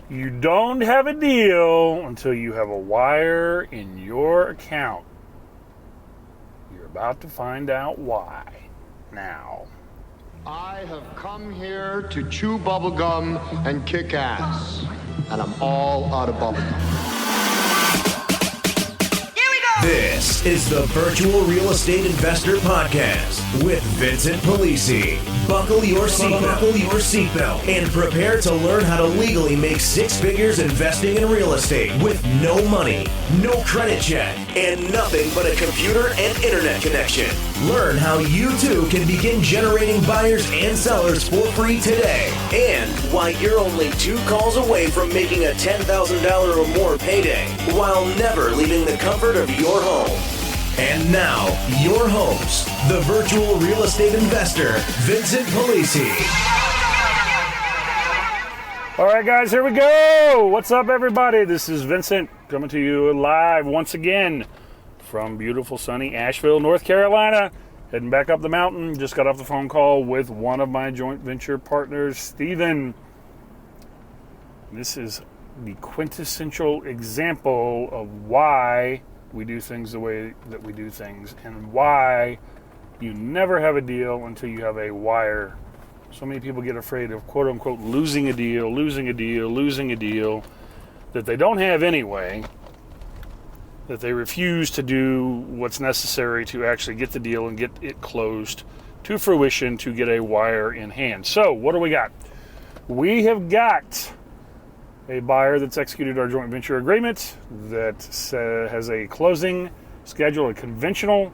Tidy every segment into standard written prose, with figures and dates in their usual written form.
You don't have a deal until you have a wire in your account. You're about to find out why now. I have come here to chew bubblegum and kick ass. And I'm all out of bubblegum. This is the Virtual Real Estate Investor Podcast with Vincent Polisi. Buckle your seatbelt and prepare to learn how to legally make six figures investing in real estate with no money, no credit check, and nothing but a computer and internet connection. Learn how you too can begin generating buyers and sellers for free today, and why you're only 2 calls away from making a $10,000 or more payday while never leaving the comfort of your home. And now, your host, the virtual real estate investor, Vincent Polisi. All right, guys, here we go. What's up, everybody? This is Vincent coming to you live once again from beautiful, sunny Asheville, North Carolina. Heading back up the mountain. Just got off the phone call with one of my joint venture partners, Steven. This is the quintessential example of why we do things the way that we do things and why you never have a deal until you have a wire. So many people get afraid of quote unquote losing a deal that they don't have anyway, that they refuse to do what's necessary to actually get the deal and get it closed to fruition to get a wire in hand. So what do we got? We have got a buyer that's executed our joint venture agreement that has a closing schedule, a conventional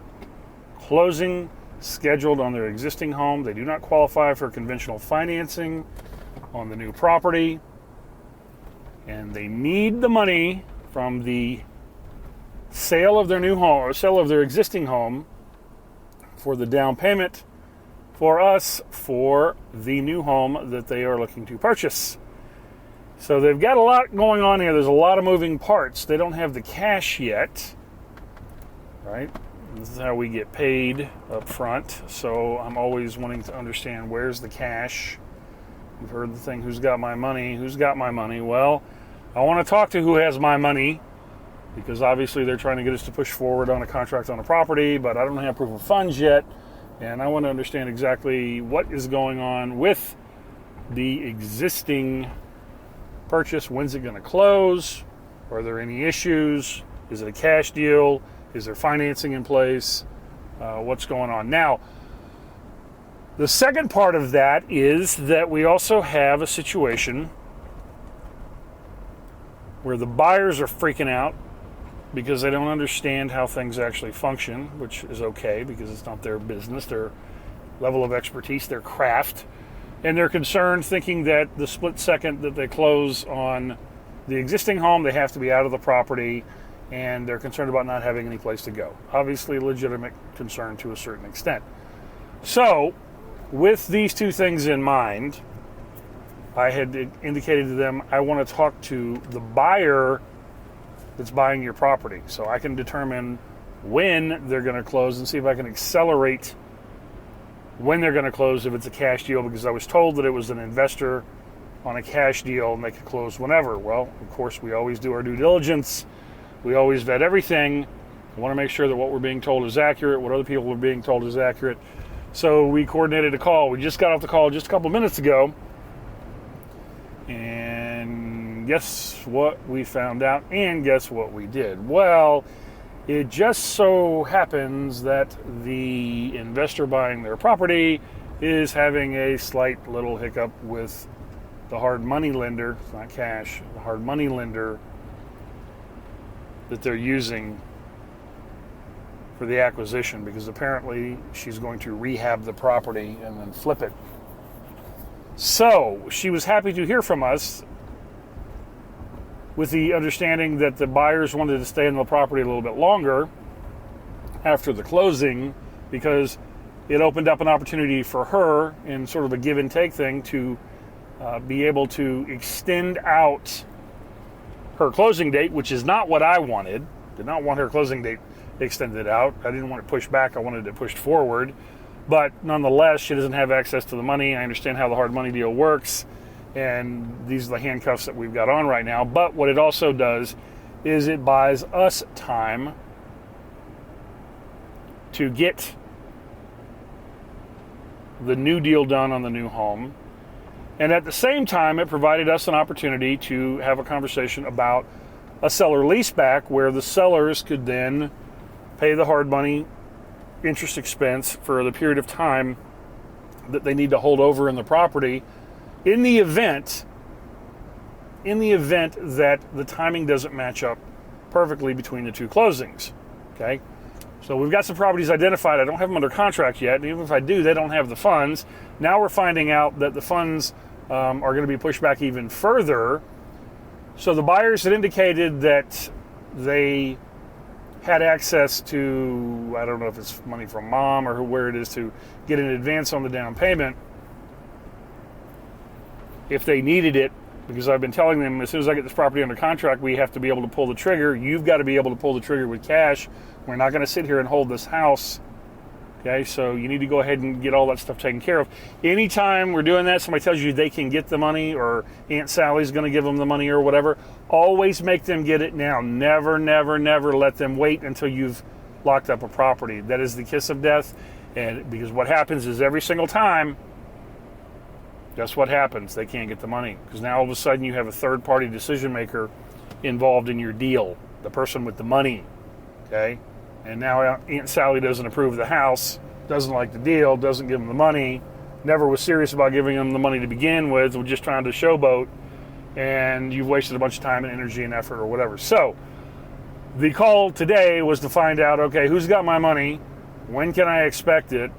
closing scheduled on their existing home. They do not qualify for conventional financing on the new property, and they need the money from the sale of their new home or sale of their existing home for the down payment for us for the new home that they are looking to purchase. So they've got a lot going on here. There's a lot of moving parts. They don't have the cash yet, right? This is how we get paid up front. So I'm always wanting to understand, where's the cash? You've heard the thing, who's got my money? Who's got my money? Well, I want to talk to who has my money, because obviously they're trying to get us to push forward on a contract on a property, but I don't have proof of funds yet, and I want to understand exactly what is going on with the existing purchase. When's it going to close? Are there any issues? Is it a cash deal? Is there financing in place? What's going on? Now, the second part of that is that we also have a situation where the buyers are freaking out because they don't understand how things actually function, which is okay because it's not their business, their level of expertise, their craft. And they're concerned, thinking that the split second that they close on the existing home, they have to be out of the property, and they're concerned about not having any place to go. Obviously, legitimate concern to a certain extent. So, with these two things in mind, I had indicated to them I want to talk to the buyer that's buying your property, so I can determine when they're going to close and see if I can accelerate when they're going to close if it's a cash deal, because I was told that it was an investor on a cash deal and they could close whenever. Well, of course, we always do our due diligence. We always vet everything. I want to make sure that what we're being told is accurate, what other people are being told is accurate. So we coordinated a call. We just got off the call just a couple minutes ago. And guess what we found out? And guess what we did? Well, it just so happens that the investor buying their property is having a slight little hiccup with the hard money lender, it's not cash, the hard money lender that they're using for the acquisition, because apparently she's going to rehab the property and then flip it. So she was happy to hear from us with the understanding that the buyers wanted to stay in the property a little bit longer after the closing, because it opened up an opportunity for her in sort of a give and take thing to be able to extend out her closing date, which is not what I wanted. Did not want her closing date extended out. I didn't want it pushed back. I wanted it pushed forward. But nonetheless, she doesn't have access to the money. I understand how the hard money deal works. And these are the handcuffs that we've got on right now. But what it also does is it buys us time to get the new deal done on the new home. And at the same time, it provided us an opportunity to have a conversation about a seller leaseback where the sellers could then pay the hard money interest expense for the period of time that they need to hold over in the property in the event that the timing doesn't match up perfectly between the two closings. Okay? So we've got some properties identified. I don't have them under contract yet. And even if I do, they don't have the funds. Now we're finding out that the funds are going to be pushed back even further. So the buyers had indicated that they had access to, I don't know if it's money from mom or where it is, to get an advance on the down payment if they needed it, because I've been telling them as soon as I get this property under contract, we have to be able to pull the trigger. You've got to be able to pull the trigger with cash. We're not going to sit here and hold this house. Okay, so you need to go ahead and get all that stuff taken care of. Anytime we're doing that, somebody tells you they can get the money or Aunt Sally's going to give them the money or whatever, always make them get it now. Never, never, never let them wait until you've locked up a property. That is the kiss of death. And because what happens is every single time, guess what happens? They can't get the money. Because now all of a sudden you have a third-party decision maker involved in your deal, the person with the money. Okay? And now Aunt Sally doesn't approve of the house, doesn't like the deal, doesn't give them the money, never was serious about giving them the money to begin with, was just trying to showboat, and you've wasted a bunch of time and energy and effort or whatever. So the call today was to find out, okay, who's got my money? When can I expect it?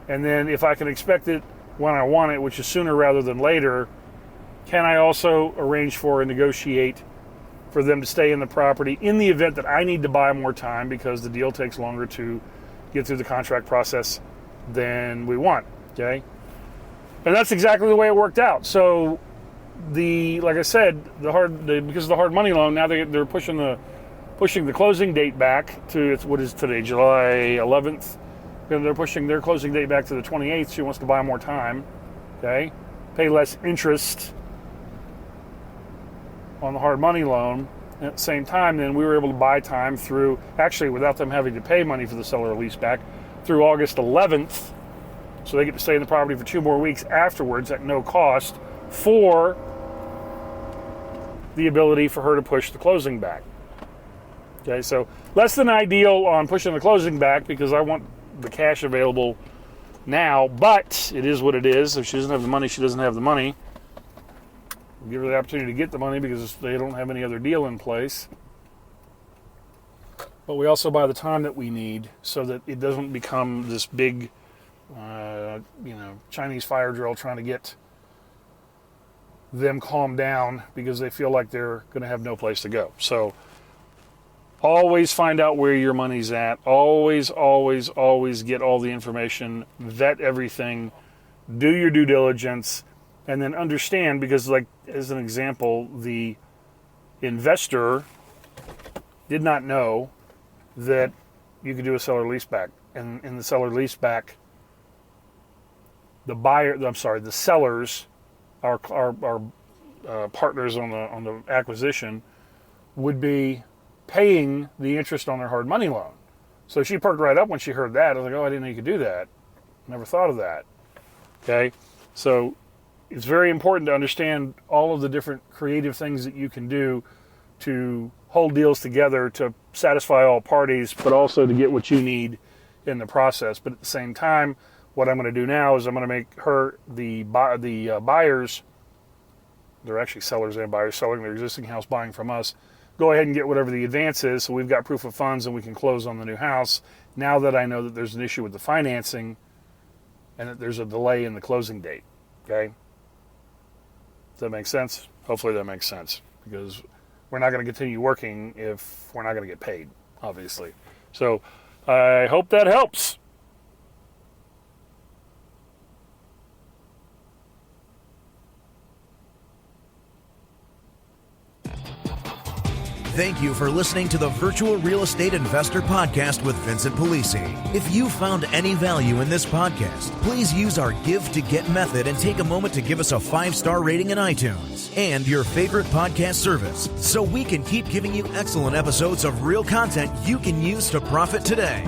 And then if I can expect it when I want it, which is sooner rather than later, can I also arrange for and negotiate for them to stay in the property in the event that I need to buy more time because the deal takes longer to get through the contract process than we want, okay? And that's exactly the way it worked out. So like I said, because of the hard money loan, now they're pushing the closing date back to, what is today, July 11th. And they're pushing their closing date back to the 28th. She wants to buy more time, okay? Pay less interest on the hard money loan. And at the same time, then we were able to buy time through, actually without them having to pay money for the seller lease back, through August 11th. So they get to stay in the property for 2 more weeks afterwards at no cost for the ability for her to push the closing back. Okay, so less than ideal on pushing the closing back because I want the cash available now, but it is what it is. If she doesn't have the money, she doesn't have the money. We'll give her the opportunity to get the money because they don't have any other deal in place. But we also buy the time that we need so that it doesn't become this big, Chinese fire drill trying to get them calmed down because they feel like they're going to have no place to go. So always find out where your money's at. Always, always, always get all the information. Vet everything. Do your due diligence. And then understand, because like as an example, the investor did not know that you could do a seller leaseback. And in the seller leaseback, the sellers, our partners on the acquisition, would be paying the interest on their hard money loan. So she perked right up when she heard that. I was like, oh, I didn't know you could do that. Never thought of that. Okay? So it's very important to understand all of the different creative things that you can do to hold deals together to satisfy all parties, but also to get what you need in the process. But at the same time, what I'm going to do now is I'm going to make her, the buyers, they're actually sellers and buyers selling their existing house, buying from us, go ahead and get whatever the advance is so we've got proof of funds and we can close on the new house now that I know that there's an issue with the financing and that there's a delay in the closing date. Okay? Does that make sense? Hopefully that makes sense, because we're not going to continue working if we're not going to get paid, obviously. So I hope that helps. Thank you for listening to the Virtual Real Estate Investor Podcast with Vincent Polisi. If you found any value in this podcast, please use our Give to Get method and take a moment to give us a 5-star rating in iTunes and your favorite podcast service so we can keep giving you excellent episodes of real content you can use to profit today.